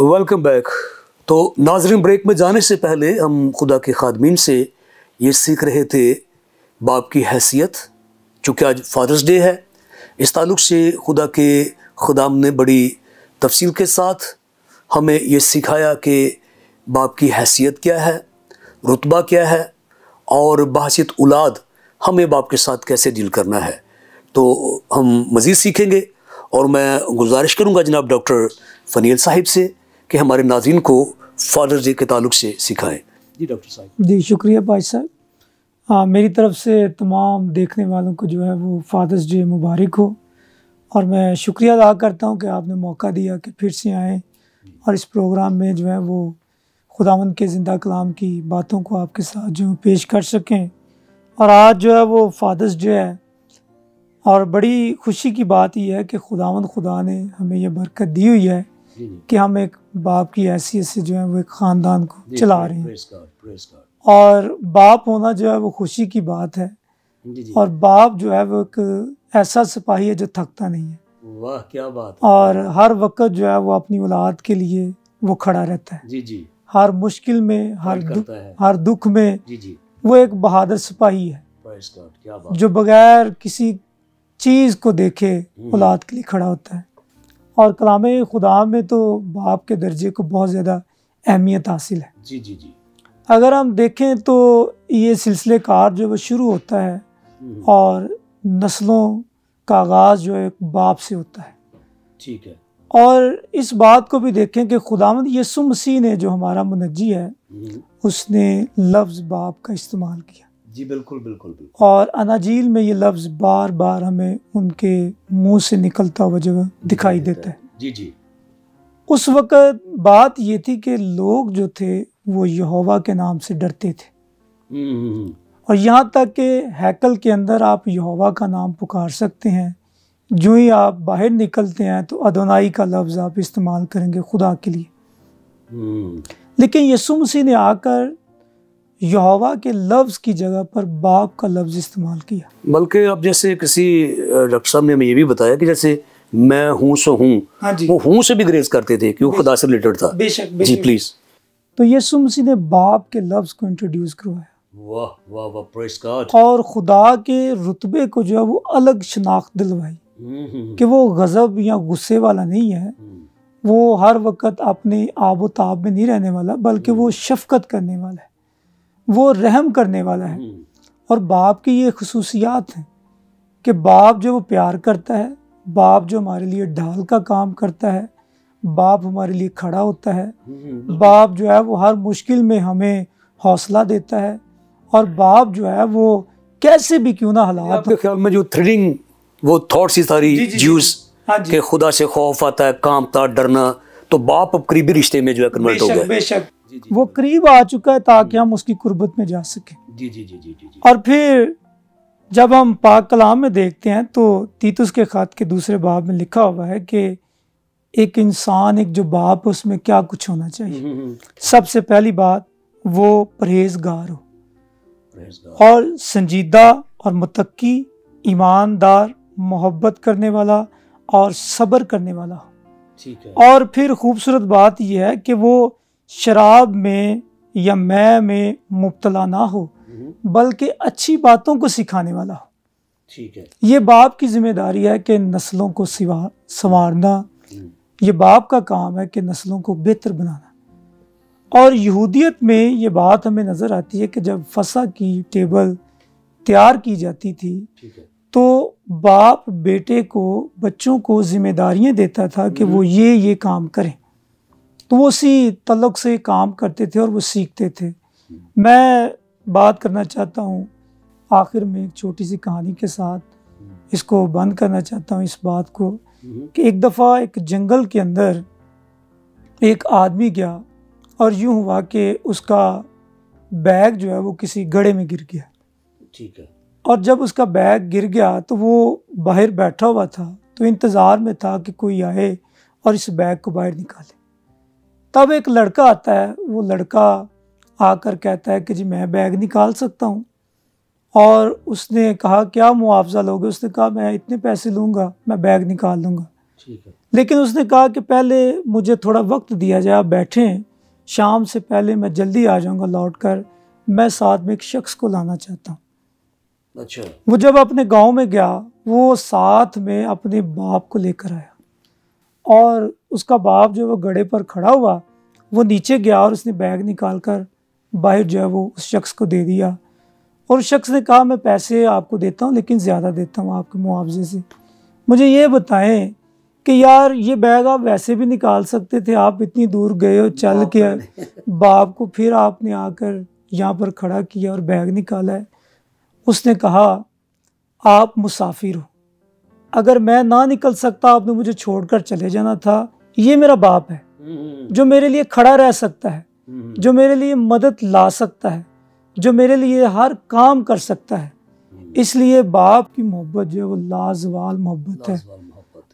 Welcome back. तो नाज़रीन, break में जाने से पहले हम खुदा के खादमीन से ये सीख रहे थे बाप की हैसियत, चूँकि आज फादर्स डे है। इस ताल्लुक़ से खुदा के खुदाम ने बड़ी तफसील के साथ हमें ये सिखाया कि बाप की हैसियत क्या है, रुतबा क्या है और बहसीत औलाद हमें बाप के साथ कैसे डील करना है। तो हम मज़ीद सीखेंगे और मैं गुजारिश करूँगा जनाब डॉक्टर फ़नील साहिब से कि हमारे नाज़रीन को फादर्स डे के ताल्लुक़ से सिखाएं। जी डॉक्टर साहब। जी शुक्रिया भाई साहब। मेरी तरफ से तमाम देखने वालों को जो है वो फादर्स डे मुबारक हो, और मैं शुक्रिया अदा करता हूँ कि आपने मौका दिया कि फिर से आएँ और इस प्रोग्राम में जो है वो खुदावंद के ज़िंदा कलाम की बातों को आपके साथ जो है पेश कर सकें। और आज जो है वो फादर्स डे है, और बड़ी खुशी की बात यह है कि खुदावंद खुदा ने हमें यह बरकत दी हुई है कि हम एक बाप की हैसियत से जो है वो एक ख़ानदान को चला रहे हैं। और बाप होना जो है वो खुशी की बात है। और बाप जो है वो एक ऐसा सिपाही है जो थकता नहीं है। वाह क्या बात है। और हर वक्त जो है वो अपनी औलाद के लिए वो खड़ा रहता है। जी जी। हर मुश्किल में, हर दुख में जी जी। वो एक बहादुर सिपाही है क्या बात। जो बगैर किसी चीज़ को देखे औलाद के लिए खड़ा होता है। और कलाम खुदा में तो बाप के दर्जे को बहुत ज़्यादा अहमियत हासिल है। जी जी जी। अगर हम देखें तो ये सिलसिले कार जो वो शुरू होता है और नस्लों का आगाज़ जो है बाप से होता है। ठीक है। और इस बात को भी देखें कि खुदावंद यीशु मसीह ने जो हमारा मुनज्जी है उसने लफ्ज़ बाप का इस्तेमाल किया। जी बिल्कुल बिल्कुल बिल्कुल। और अनाजील में ये लफ्ज़ बार बार हमें उनके मुंह से निकलता हुआ जो दिखाई देता है। जी जी। उस वक़्त बात ये थी कि लोग जो थे वो यहोवा के नाम से डरते थे। और यहाँ तक कि हैकल के अंदर आप यहोवा का नाम पुकार सकते हैं, जो ही आप बाहर निकलते हैं तो अदोनाई का लफ्ज़ आप इस्तेमाल करेंगे खुदा के लिए। लेकिन यीशु मसीह ने आकर यहोवा के लफ्ज़ की जगह पर बाप का लफ्ज़ इस्तेमाल किया। बल्कि अब जैसे किसी डॉक्टर साहब ने हमें ये भी बताया कि जैसे मैं हूँ सो हूँ, हाँ जी, वो हूँ से भी ग्रेस करते थे कि वो खुदा से रिलेटेड था। बेशक जी प्लीज। तो यीशु मसीह ने बाप के लफ्ज़ को इंट्रोड्यूस करवाया। वाह वाह वाह, प्रेज़ गॉड। और खुदा के रुतबे को जो है वो अलग शनाख्त दिलवाई कि वो गज़ब या गुस्से वाला नहीं है, वो हर वक्त अपने आबो ताब में नहीं रहने वाला, बल्कि वो शफकत करने वाला है, वो रहम करने वाला है। और बाप की ये खसूसियात हैं कि बाप जो वो प्यार करता है, बाप जो हमारे लिए ढाल का काम करता है, बाप हमारे लिए खड़ा होता है, बाप जो है वो हर मुश्किल में हमें हौसला देता है, और बाप जो है वो कैसे भी क्यों ना हालात। आपके ख्याल में जो थ्रिलिंग वो थॉट्स ही सारी ज्यूस के खुदा से खौफ आता है, कांपता, डरना, तो बाप अब करीबी रिश्ते में जो है कन्वर्ट हो गया। बेशक वो करीब आ चुका है ताकि हम उसकी कुर्बत में जा सकें। जी जी जी जी जी। और फिर जब हम पाक कलाम में देखते हैं तो तीतुस के खत के दूसरे बाब में लिखा हुआ है कि एक इंसान, एक जो बाप है, उसमें क्या कुछ होना चाहिए। सबसे पहली बात वो परहेजगार हो, और संजीदा और मुत्तकी, ईमानदार, मोहब्बत करने वाला और सब्र करने वाला हो। ठीक है। और फिर खूबसूरत बात यह है कि वो शराब में या मैं में मुब्तला ना हो, बल्कि अच्छी बातों को सिखाने वाला हो। ठीक है। ये बाप की जिम्मेदारी है कि नस्लों को संवारना, ये बाप का काम है कि नस्लों को बेहतर बनाना। और यहूदियत में ये बात हमें नज़र आती है कि जब फसा की टेबल तैयार की जाती थी तो बाप बेटे को, बच्चों को जिम्मेदारियां देता था कि वो ये काम करें, तो वो उसी तल्लुक़ से काम करते थे और वो सीखते थे। मैं बात करना चाहता हूँ आखिर में एक छोटी सी कहानी के साथ इसको बंद करना चाहता हूँ इस बात को, कि एक दफ़ा एक जंगल के अंदर एक आदमी गया और यूँ हुआ कि उसका बैग जो है वो किसी गड्ढे में गिर गया। ठीक है। और जब उसका बैग गिर गया तो वो बाहर बैठा हुआ था, तो इंतज़ार में था कि कोई आए और इस बैग को बाहर निकाले। तब एक लड़का आता है, वो लड़का आकर कहता है कि जी मैं बैग निकाल सकता हूँ। और उसने कहा क्या मुआवजा लोगे? उसने कहा मैं इतने पैसे लूँगा, मैं बैग निकाल लूँगा। ठीक है। लेकिन उसने कहा कि पहले मुझे थोड़ा वक्त दिया जाए, आप बैठें, शाम से पहले मैं जल्दी आ जाऊंगा लौट कर, मैं साथ में एक शख्स को लाना चाहता हूँ। अच्छा। वो जब अपने गांव में गया, वो साथ में अपने बाप को लेकर आया, और उसका बाप जो वो गड़े पर खड़ा हुआ, वो नीचे गया और उसने बैग निकाल कर बाहर जो है वो उस शख्स को दे दिया, और उस शख्स ने कहा मैं पैसे आपको देता हूँ लेकिन ज़्यादा देता हूँ आपके मुआवजे से, मुझे ये बताएं कि यार ये बैग आप वैसे भी निकाल सकते थे, आप इतनी दूर गए हो चल के, बाप को फिर आपने आकर यहाँ पर खड़ा किया और बैग निकाला है। उसने कहा आप मुसाफिर हो, अगर मैं ना निकल सकता आपने मुझे छोड़कर चले जाना था, ये मेरा बाप है जो मेरे लिए खड़ा रह सकता है, जो मेरे लिए मदद ला सकता है, जो मेरे लिए हर काम कर सकता है। इसलिए बाप की मोहब्बत जो है वो लाजवाल मोहब्बत है,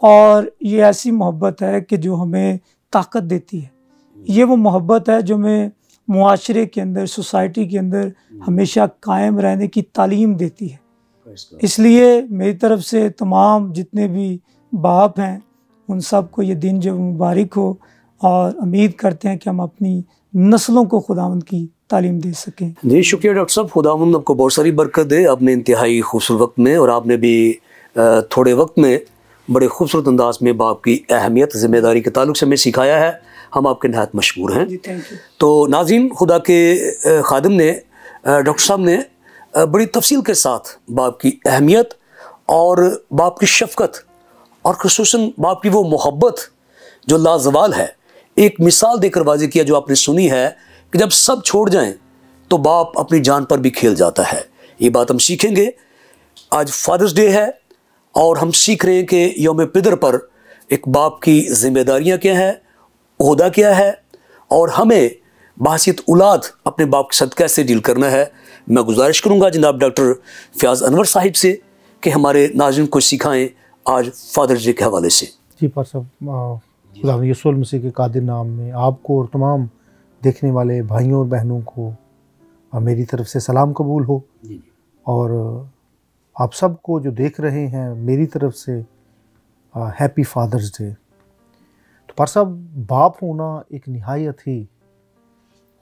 और ये ऐसी मोहब्बत है कि जो हमें ताकत देती है। ये वो मोहब्बत है जो हमें मुआशरे के अंदर, सोसाइटी के अंदर हमेशा कायम रहने की तालीम देती है। इसलिए मेरी तरफ से तमाम जितने भी बाप हैं उन सब को ये दिन जो मुबारक हो, और उम्मीद करते हैं कि हम अपनी नस्लों को खुदावंद की तालीम दे सकें। जी शुक्रिया डॉक्टर साहब, खुदावंद आपको बहुत सारी बरकत दे। आपने इंतहाई खूबसूरत वक्त में, और आपने भी थोड़े वक्त में बड़े खूबसूरत अंदाज में बाप की अहमियत, जिम्मेदारी के ताल्लुक से हमें सिखाया है। हम आपके नहायत मशकूर हैं। तो नाज़रीन, खुदा के खादिम ने, डॉक्टर साहब ने बड़ी तफसील के साथ बाप की अहमियत और बाप की शफ़क़त और ख़ुसूसन बाप की वो मोहब्बत जो लाजवाल है, एक मिसाल देकर वाज़े किया जो आपने सुनी है कि जब सब छोड़ जाएं तो बाप अपनी जान पर भी खेल जाता है। ये बात हम सीखेंगे। आज फादर्स डे है और हम सीख रहे हैं कि यौम पिदर पर एक बाप की जिम्मेदारियां क्या हैं, ओहदा क्या है, और हमें बहसीत औलाद अपने बाप के साथ कैसे डील करना है। मैं गुजारिश करूंगा जनाब डॉक्टर फ़याज़ अनवर साहिब से कि हमारे नाज़रीन को सिखाएं आज फादर्स डे के हवाले से। जी पर सब खुदा यीशु मसीह के कादिर नाम में आपको और तमाम देखने वाले भाइयों और बहनों को मेरी तरफ से सलाम कबूल हो, और आप सबको जो देख रहे हैं मेरी तरफ से हैप्पी फादर्स डे। तो पर सब बाप होना एक निहायत ही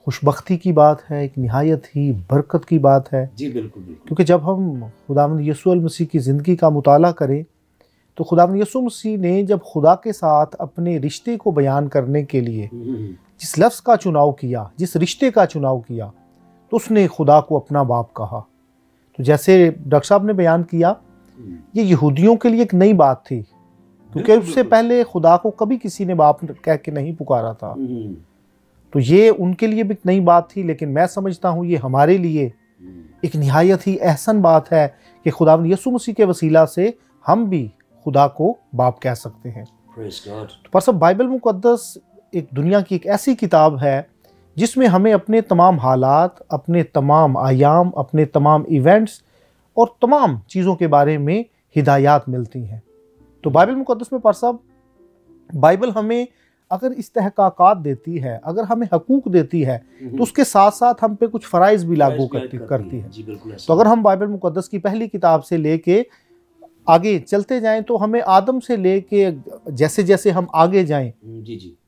खुशबख्ती की बात है, एक निहायत ही बरकत की बात है। जी बिल्कुल बिल्कुल। क्योंकि जब हम खुदावंद यीशु मसीह की ज़िंदगी का मुताला करें तो खुदावंद यीशु मसीह ने जब खुदा के साथ अपने रिश्ते को बयान करने के लिए जिस लफ्ज़ का चुनाव किया, जिस रिश्ते का चुनाव किया, तो उसने खुदा को अपना बाप कहा। तो जैसे डॉक्टर साहब ने बयान किया, ये यहूदियों के लिए एक नई बात थी, क्योंकि उससे पहले खुदा को कभी किसी ने बाप कह के नहीं पुकारा था। तो ये उनके लिए भी एक नई बात थी, लेकिन मैं समझता हूँ ये हमारे लिए एक निहायत ही एहसन बात है कि खुदावंद यीशु मसीह के वसीला से हम भी खुदा को बाप कह सकते हैं। तो पर सब बाइबल मुकद्दस एक दुनिया की एक ऐसी किताब है जिसमें हमें अपने तमाम हालात, अपने तमाम आयाम, अपने तमाम इवेंट्स और तमाम चीज़ों के बारे में हिदायत मिलती हैं। तो बाइबल मुकद्दस में पर सब बाइबल हमें अगर इस्तेहकाकात देती है, अगर हमें हकूक देती है, तो उसके साथ साथ हम पे कुछ फ़राइज़ भी लागू करती है। तो अगर हम बाइबल मुकद्दस की पहली किताब से लेके आगे चलते जाएं तो हमें आदम से लेके जैसे जैसे हम आगे जाएं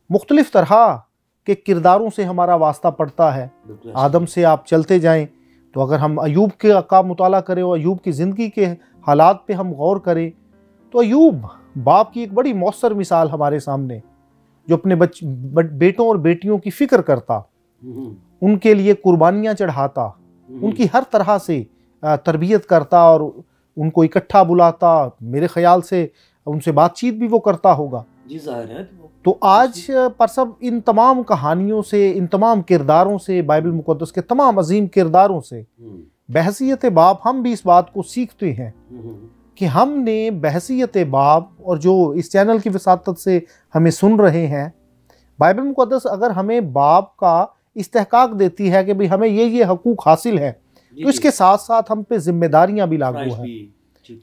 मुख्तलिफ तरह के किरदारों से हमारा वास्ता पड़ता है। आदम से आप चलते जाएं तो अगर हम अयूब के का मुताला करें और अयूब की ज़िंदगी के हालात पे हम गौर करें तो अयूब बाप की एक बड़ी मौसर मिसाल हमारे सामने, जो अपने बेटों और बेटियों की फ़िक्र करता, उनके लिए कुर्बानियाँ चढ़ाता, उनकी हर तरह से तरबियत करता और उनको इकट्ठा बुलाता। मेरे ख्याल से उनसे बातचीत भी वो करता होगा। जी ज़ाहिर है। तो आज पर सब इन तमाम कहानियों से, इन तमाम किरदारों से, बाइबल मुकद्दस के तमाम अजीम किरदारों से बहसीयत बाप हम भी इस बात को सीखते हैं कि हमने बहसीयत बाप, और जो इस चैनल की वसातत से हमें सुन रहे हैं, बाइबल मुकद्दस अगर हमें बाप का इस्तेहकाक देती है कि भाई हमें ये हकूक हासिल है, तो इसके साथ साथ हम पे जिम्मेदारियां भी लागू हैं।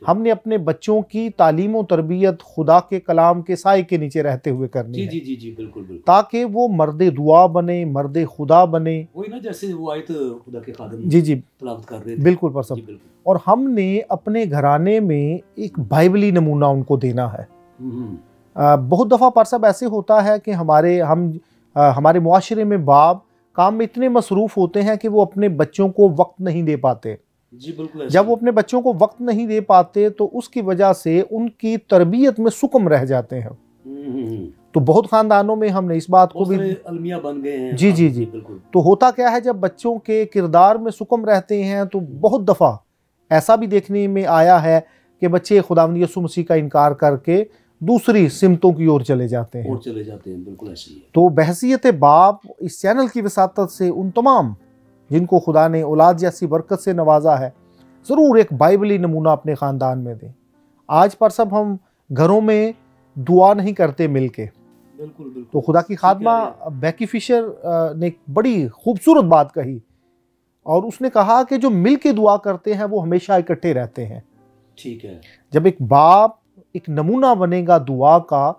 हमने अपने बच्चों की तालीम और तरबियत खुदा के कलाम के साए के नीचे रहते हुए करनी है। जी बिल्कुल बिल्कुल। ताकि वो मर्द दुआ बने, मर्द खुदा बने। वही ना, जैसे वो आयत खुदा के खादिम जी तलावत कर रहे थे। बिल्कुल पर सब। और हमने अपने घराने में एक बाइबली नमूना उनको देना है। बहुत दफ़ा पर सब ऐसे होता है कि हमारे मुआशरे में बाप काम में इतने मसरूफ़ होते हैं कि वो अपने बच्चों को वक्त नहीं दे पाते। जी बिल्कुल। जब वो अपने बच्चों को वक्त नहीं दे पाते तो उसकी वजह से उनकी तरबियत में सुकम रह जाते हैं। तो बहुत ख़ानदानों में हमने इस बात को भी अलमिया बन गए हैं। जी जी जी। तो होता क्या है, जब बच्चों के किरदार में सुकम रहते हैं तो बहुत दफ़ा ऐसा भी देखने में आया है कि बच्चे खुदावंद यीशु मसीह का इनकार करके दूसरी सिमतों की ओर चले जाते हैं। बिल्कुल ऐसे ही है। तो बहसियत बाप इस चैनल की वसातत से उन तमाम जिनको खुदा ने औलाद जैसी बरकत से नवाजा है, ज़रूर एक बाइबली नमूना अपने ख़ानदान में दें। आज पर सब हम घरों में दुआ नहीं करते मिल के। बिल्कुल। तो खुदा की खादमा बैकी फिशर ने एक बड़ी खूबसूरत बात कही और उसने कहा कि जो मिल के दुआ करते हैं वो हमेशा इकट्ठे रहते हैं। ठीक है। जब एक बाप एक नमूना बनेगा दुआ का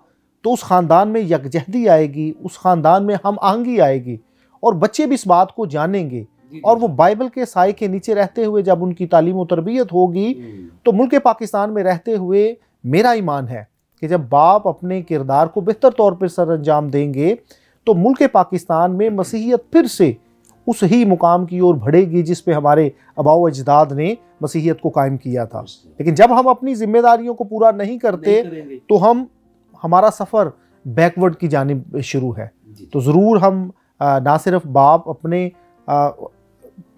तो उस ख़ानदान में यकजहदी आएगी, उस ख़ानदान में हम आहंगी आएगी और बच्चे भी इस बात को जानेंगे। और वो बाइबल के साए के नीचे रहते हुए जब उनकी तालीम और तरबियत होगी तो मुल्क पाकिस्तान में रहते हुए मेरा ईमान है कि जब बाप अपने किरदार को बेहतर तौर पर सर अंजाम देंगे तो मुल्क पाकिस्तान में मसीहियत फिर से उस ही मुकाम की ओर बढ़ेगी जिस पे हमारे आबाओ अजदाद ने मसीहियत को कायम किया था। लेकिन जब हम अपनी जिम्मेदारियों को पूरा नहीं करते तो हमारा सफ़र बैकवर्ड की जानिब शुरू है। तो ज़रूर हम ना सिर्फ बाप अपने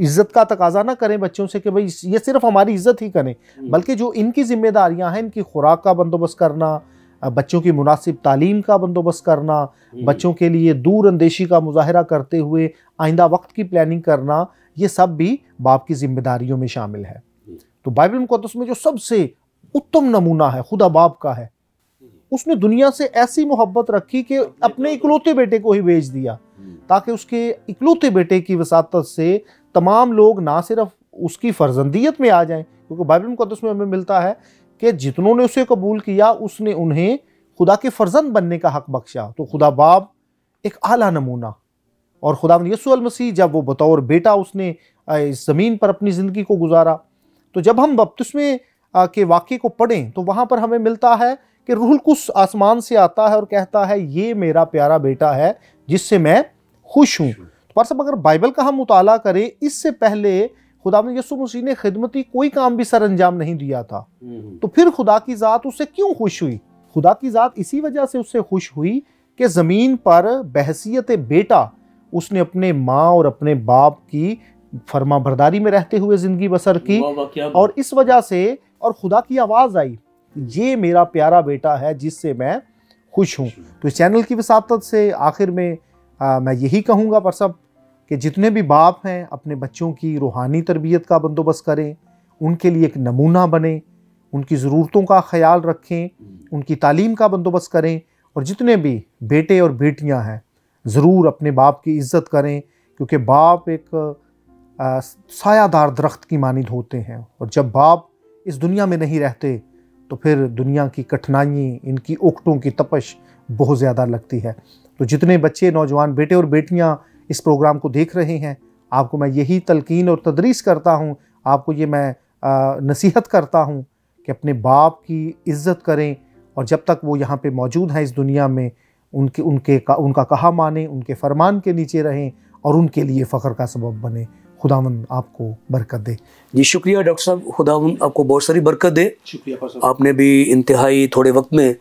इज़्ज़त का तकाजा ना करें बच्चों से कि भाई ये सिर्फ हमारी इज़्ज़त ही करें, बल्कि जो इनकी जिम्मेदारियां हैं, इनकी खुराक का बंदोबस्त करना, बच्चों की मुनासिब तालीम का बंदोबस्त करना, बच्चों के लिए दूर अंदेशी का मुजाहरा करते हुए आइंदा वक्त की प्लानिंग करना, ये सब भी बाप की जिम्मेदारियों में शामिल है। तो बाइबल मुक़द्दस में जो सबसे उत्तम नमूना है खुदा बाप का है। उसने दुनिया से ऐसी मोहब्बत रखी कि अपने इकलौते बेटे को ही भेज दिया ताकि उसके इकलौते बेटे की वसातत से तमाम लोग ना सिर्फ उसकी फर्जंदियत में आ जाएं, क्योंकि बाइबल मुक़द्दस में हमें मिलता है कि जितनों ने उसे कबूल किया उसने उन्हें खुदा के फर्जंद बनने का हक बख्शा। तो खुदा बाप एक आला नमूना। और खुदावंद यीशु अल मसीह जब वो बतौर बेटा उसने इस ज़मीन पर अपनी ज़िंदगी को गुजारा, तो जब हम बपतिस्मे के वाक़े को पढ़ें तो वहाँ पर हमें मिलता है कि रूहुल कुद्स आसमान से आता है और कहता है ये मेरा प्यारा बेटा है जिससे मैं खुश हूँ। पर सब अगर बाइबल का हम मुताला करें, इससे पहले खुदावंद यीशु मसीह ने खिदमती कोई काम भी सर अंजाम नहीं दिया था, तो फिर खुदा की ज़ात उससे क्यों खुश हुई? खुदा की ज़ात इसी वजह से उससे खुश हुई कि ज़मीन पर बहसियत बेटा उसने अपने माँ और अपने बाप की फर्मा बरदारी में रहते हुए ज़िंदगी बसर की। और इस वजह से और खुदा की आवाज़ आई, ये मेरा प्यारा बेटा है जिससे मैं खुश हूँ। तो इस चैनल की वसातत से आखिर में मैं यही कहूँगा पर सब कि जितने भी बाप हैं अपने बच्चों की रूहानी तरबियत का बंदोबस्त करें, उनके लिए एक नमूना बने, उनकी ज़रूरतों का ख्याल रखें, उनकी तालीम का बंदोबस्त करें। और जितने भी बेटे और बेटियां हैं ज़रूर अपने बाप की इज़्ज़त करें, क्योंकि बाप एक सायादार दरख्त की मानिंद होते हैं। और जब बाप इस दुनिया में नहीं रहते तो फिर दुनिया की कठिनाई, इनकी ओकटों की तपश बहुत ज़्यादा लगती है। तो जितने बच्चे, नौजवान बेटे और बेटियां इस प्रोग्राम को देख रहे हैं, आपको मैं यही तलकीन और तदरीस करता हूँ, आपको ये मैं नसीहत करता हूँ कि अपने बाप की इज़्ज़त करें और जब तक वो यहाँ पे मौजूद हैं इस दुनिया में उनका कहा माने, उनके फरमान के नीचे रहें और उनके लिए फ़ख्र का सबब बने। खुदावंद आपको बरकत दे। जी शुक्रिया डॉक्टर साहब, खुदावंद आपको बहुत सारी बरकत दे। शुक्रिया। आपने भी इंतहाई थोड़े वक्त में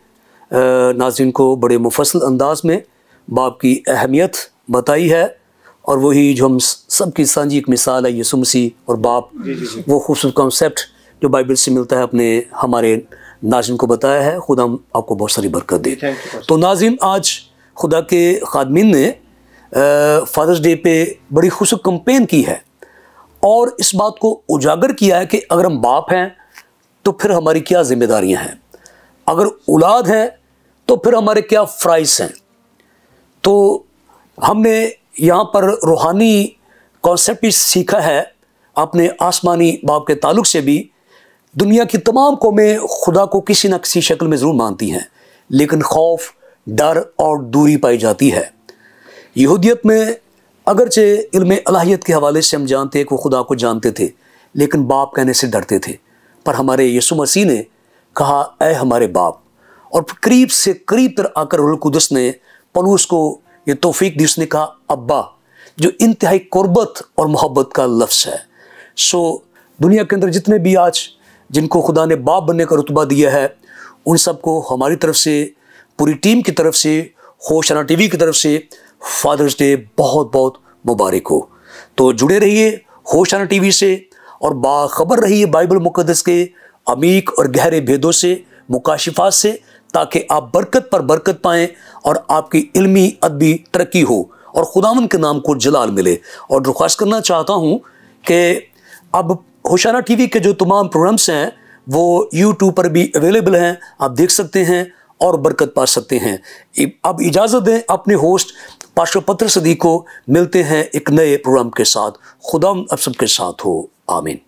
नाज़रीन को बड़े मुफस्सल अंदाज में बाप की अहमियत बताई है और वही जो हम सबकी सांझी एक मिसाल है यीशु मसीह और बाप, वो खूबसूरत कॉन्सेप्ट जो बाइबल से मिलता है अपने हमारे नाज़रीन को बताया है। खुदा आपको बहुत सारी बरकत दे। तो नाज़रीन, आज खुदा के खादमीन ने फादर्स डे पे बड़ी खूबसूरत कैंपेन की है और इस बात को उजागर किया है कि अगर हम बाप हैं तो फिर हमारी क्या जिम्मेदारियां हैं, अगर औलाद हैं तो फिर हमारे क्या फ़राइज़ हैं। तो हमने यहाँ पर रूहानी कॉन्सेप्ट भी सीखा है अपने आसमानी बाप के ताल्लुक़ से भी। दुनिया की तमाम कौमें खुदा को किसी न किसी शक्ल में ज़रूर मानती हैं, लेकिन खौफ, डर और दूरी पाई जाती है। यहूदियत में अगरचे इल्म इलाहियत के हवाले से हम जानते हैं कि वो खुदा को जानते थे, लेकिन बाप कहने से डरते थे। पर हमारे यीशु मसीह ने कहा, ऐ हमारे बाप, और करीब से करीब तर आकर रूहुल कुदस ने पौलुस को ये तौफीक दी, उसने कहा अब्बा, जो इंतहाई कुर्बत और मोहब्बत का लफ्ज़ है। सो दुनिया के अंदर जितने भी आज जिनको खुदा ने बाप बनने का रुतबा दिया है, उन सबको हमारी तरफ से, पूरी टीम की तरफ से, होशाना टीवी की तरफ से फादर्स डे बहुत बहुत मुबारक हो। तो जुड़े रहिए होशाना टीवी से और बाखबर रहिए बाइबल मुक़द्दस के अमीक और गहरे भेदों से, मुकाशिफात से, ताकि आप बरकत पर बरकत पाएँ और आपकी इल्मी अदबी तरक्की हो और खुदावंद के नाम को जलाल मिले। और दरख्वास्त करना चाहता हूँ कि अब होशाना टीवी के जो तमाम प्रोग्राम्स हैं वो यूट्यूब पर भी अवेलेबल हैं, आप देख सकते हैं और बरकत पा सकते हैं। अब इजाज़त दें अपने होस्ट पास्टर पत्र सदीक को, मिलते हैं एक नए प्रोग्राम के साथ। खुदा आप सबके साथ हो, आमीन।